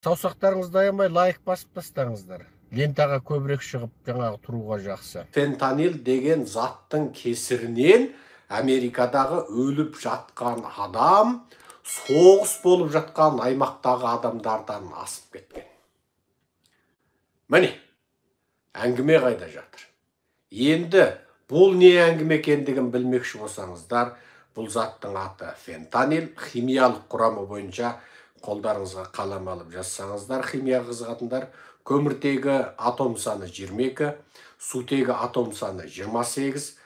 Саусақтарыңызды аямай лайк басып тастаңыздар. Лентаға көбірек шығып, жаңағы тұруға жақсы. Фентанил деген заттың кесірінен Америкадағы өліп жатқан адам соғыс болып жатқан аймақтағы адамдардан асып кеткен. Міне, әңгіме қайда жатыр? Енді бұл не әңгіме екендігін білмекші болсаңыздар, бұл заттың аты фентанил, химиялық құрамы бойынша қолдарыңызға қалам алып жазсаңыздар, химия қызығатындар, көміртегі атом саны 22, сутегі атом саны 28,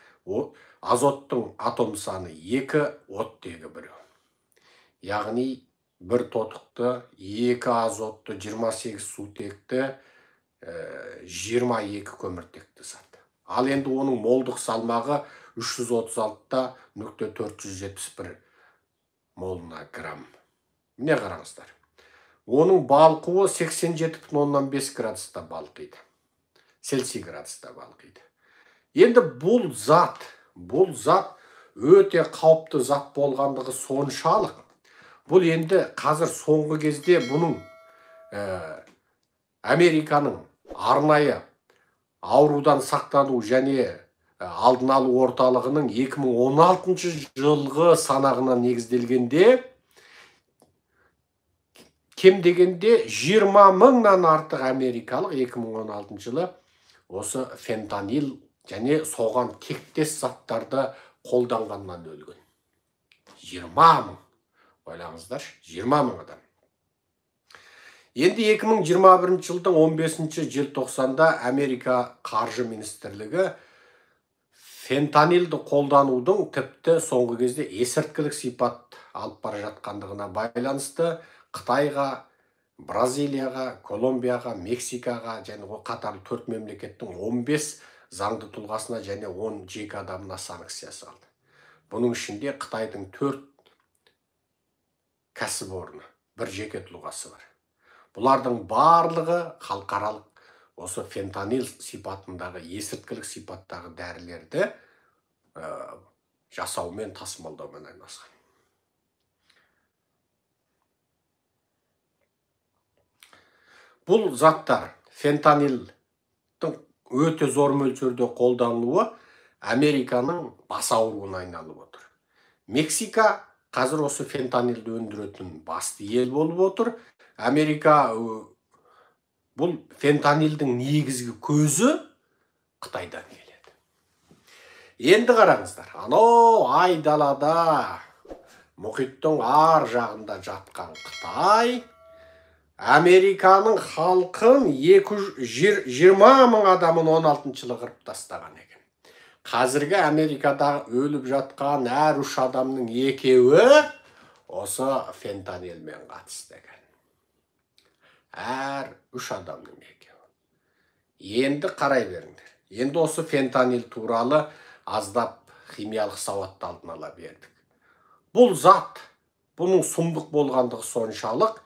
азоттың атом саны 2, оттегі 1. Яғни бір тотықты, 2 азотты, 28 сутекті, 22 көміртекті зат. Ал енді оның молдық салмағы 336.471 молына грамм. Міне қараңыздар. Оның балқуы 87,5 градуста балқиды. Цельсий градуста балқиды. Енді бұл зат өте қауіпті зат болғандығы соншалық. Бұл енді қазір соңғы кезде бұның Американың арнайы аурудан сақтану және алдын алу орталығының 2016 жылғы санағына негізделгенде кем дегенде 20 мыңнан артық америкалық 2016 жылы осы фентанил және соған тектес заттарды қолданғаннан өлген. 20 мың. Ойлаңыздар, 20 мың адам. Енді 2021 жылдың 15 желтоқсанда Америка қаржы министрлігі фентанилді қолданудың тіпті соңғы кезде есірткілік сипат алып бара жатқандығына байланысты Қытайға, Бразилияға, Колумбияға, Мексикаға және қатарлы 4 мемлекеттің 15 заңды тұлғасына және 10 жеке адамына санкция салды. Бұның ішінде Қытайдың 4 кәсіпорны, бір жеке тұлғасы бар. Бұлардың барлығы халықаралық осы фентанил сипатындағы, есірткілік сипаттағы дәрілерді жасаумен, тасымалдаумен айналысқан. Бұл заттар фентанилдің өте зор мөлшерде қолданылуы Американың бас ауруына айналып отыр. Мексика қазір осы фентанилді өндіретін басты ел болып отыр. Америка бұл фентанилдің негізгі көзі Қытайдан келеді. Енді қараңыздар, анау айдалада мұхиттың ар жағында жатқан Қытай Американың халқын 20 мың адамын 16 жылы қырып тастаған екен. Қазіргі Америкада өліп жатқан әр 3 адамның 2-і осы фентанилмен қатысты екен. Әр 3 адамның 2-і. Енді қарай беріңдер. Енді осы фентанил туралы аздап химиялық сауатты алдын ала бердік. Бұл зат, бұның сұмдық болғандығы соншалық,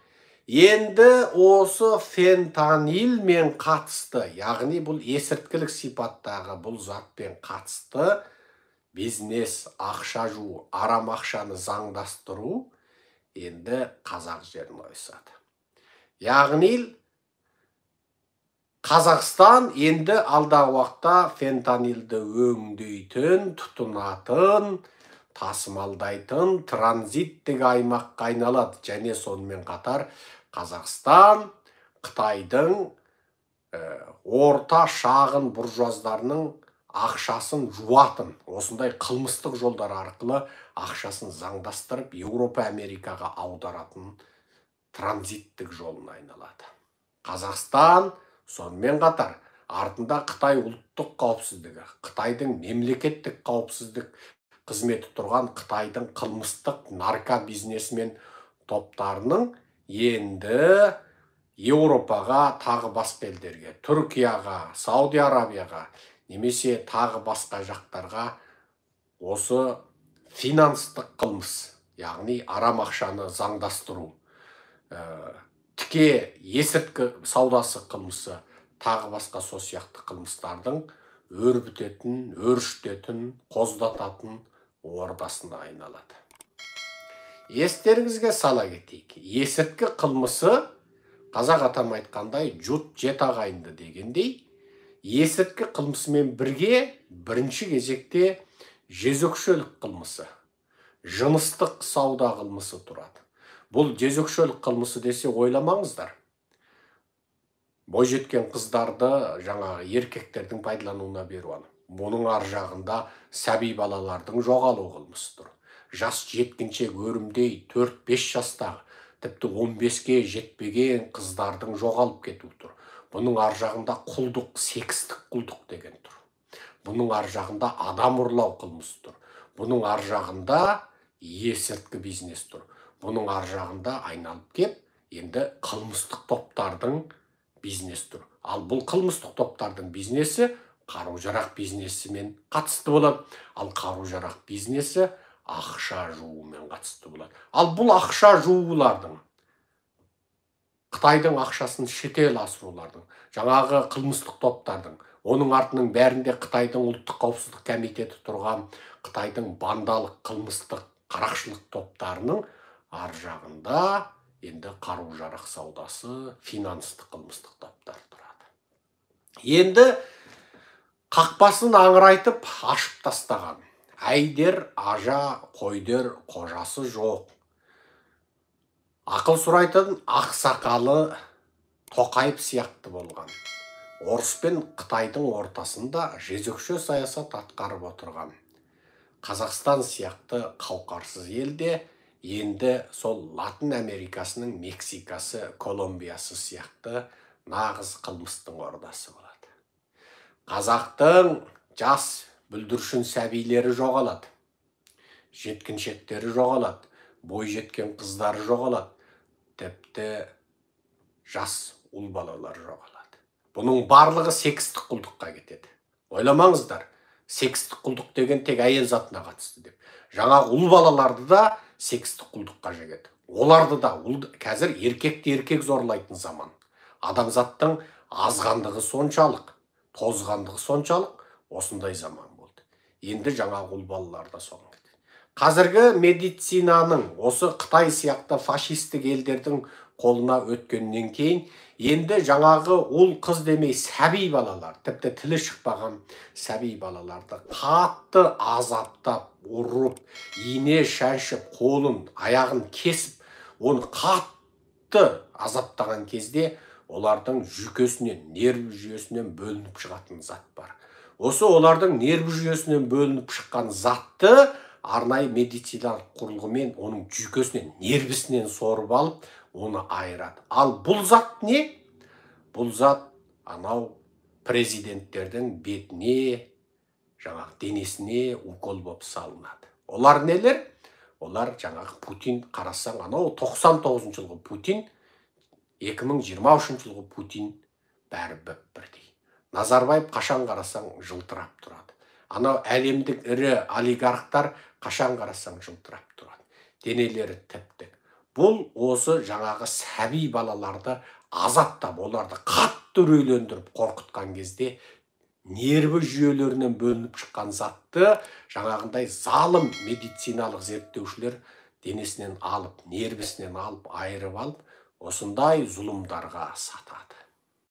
енді осы фентанилмен қатысты, яғни бұл есірткілік сипаттағы бұл затпен қатысты бизнес, ақша жуу, арам ақшаны заңдастыру енді қазақ жерін ойысады. Яғни Қазақстан енді алдағы уақытта фентанилді өңдейтін, тұтынатын, тасымалдайтын транзиттік аймаққа айналады. Және сонымен қатар Қазақстан Қытайдың орта шағын буржуаздарының ақшасын жуатын, осындай қылмыстық жолдар арқылы ақшасын заңдастырып, Еуропа, Америкаға аударатын транзиттік жолына айналады. Қазақстан сонымен қатар артында Қытай ұлттық қауіпсіздігі, Қытайдың мемлекеттік қауіпсіздік қызметі тұрған Қытайдың қылмыстық наркобизнесмен топтарының енді Еуропаға, тағы басқа елдерге, Түркияға, Сауди Арабияға, немесе тағы басқа жақтарға осы финанстық қылмыс, яғни арам ақшаны заңдастыру, тіке есірткі саудасы қылмысы, тағы басқа сол сияқты қылмыстардың өрбітетін, өршітетін, қоздататын ордасына айналады. Естеріңізге сала кетейік. Есірткі қылмысы Қазақ атам айтқандай, жұт жет ағайынды дегендей, есірткі қылмысымен бірге бірінші кезекте жезөкшелік қылмысы, жыныстық сауда қылмысы тұрады. Бұл жезөкшелік қылмысы десе ойламаңыздар. Бойжеткен қыздарды жаңағы еркектердің пайдалануына беру алып. Бұның ар жағында сәби балалардың жоғалу қылмысы тұр. Жас жеткіншек өрімдей 4-5 жастағы, тіпті 15-ке жетпеген қыздардың жоғалып кетуі тұр. Бұның ар жағында құлдық, секстік құлдық деген тұр. Бұның ар жағында адам ұрлау қылмысы тұр. Бұның ар жағында есірткі бизнес тұр. Бұның ар жағында айналып кеп, енді қылмыстық топтардың бизнес тұр. Ал бұл қылмыстық топтардың бизнесі қару-жарақ бизнесімен қатысты болады. Ал қару-жарақ бизнесі ақша жуумен қатысты болады. Ал бұл ақша жуулардың, Қытайдың ақшасын шетел асырулардың, жаңағы қылмыстық топтардың, оның артының бәрінде Қытайдың ұлттық қауіпсіздік комитеті тұрған, Қытайдың бандалық, қылмыстық, қарақшылық топтарының ар жағында енді қару-жарақ саудасы, финанстық, қылмыстық топтар тұрады. Енді қақпасын аңырайтып ашып тастаған әйдер, ажа, қойдер қожасы жоқ. Ақыл сұрайтын ақсақалы Тоқаев сияқты болған. Орыс пен Қытайдың ортасында жезөкше саясат атқарып отырған Қазақстан сияқты қауқарсыз елде енді сол Латын Америкасының Мексикасы, Колумбиясы сияқты нағыз қылмыстың ордасы болады. Қазақтың жас бүлдіршін сәбилері жоғалады. Жеткіншектері жоғалады. Бой жеткен қыздары жоғалады. Тіпті жас ұл балалар жоғалады. Бұның барлығы секстік құлдыққа кетеді. Ойламаңыздар, секстік құлдық деген тек әйел затына қатысты деп. Жаңағы ұл балаларды да секстік құлдыққа жегеді. Оларды да қазір еркекті еркек зорлайтын заман. Адамзаттың азғандығы соншалық, тозғандығы соншалық, осындай заман болды. Енді жаңағы ұл балалар да соған кетеді. Қазіргі медицинаның осы Қытай сияқты фашистік елдердің қолына өткеннен кейін, енді жаңағы ол қыз демей сәби балалар, тіпті тілі шықпаған сәби балаларды қатты азаптап, ұрып, ине шаншып, қолын, аяғын кесіп, оны қатты азаптаған кезде олардың жүйкесінен, нерв жүйесінен бөлініп шығатын зат бар. Осы олардың нерв жүйесінен бөлініп шыққан затты арнайы медициналық құрылғымен оның жүйкесінен, нервісінен сорып алып, оны айырады. Ал бұл зат не? Бұл зат анау президенттердің бетіне, жаңағы денесіне укол болып салынады. Олар нелер? Олар жаңағы Путин, қарасаң, анау 99 жылғы Путин, 2023 жылғы Путин бәрі бірдей. Назарбаев қашан қарасаң жылтырап тұрады. Анау әлемдік ірі олигархтар қашан қарасаң жылтырап тұрады. Денелері тіп-тік. Бұл осы жаңағы сәби балаларды азаптап, оларды қатты үрейлендіріп қорқытқан кезде нерві жүйелерінен бөлініп шыққан затты жаңағындай залым медициналық зерттеушілер денесінен алып, нервісінен алып, айырып алып, осындай зұлымдарға сатады.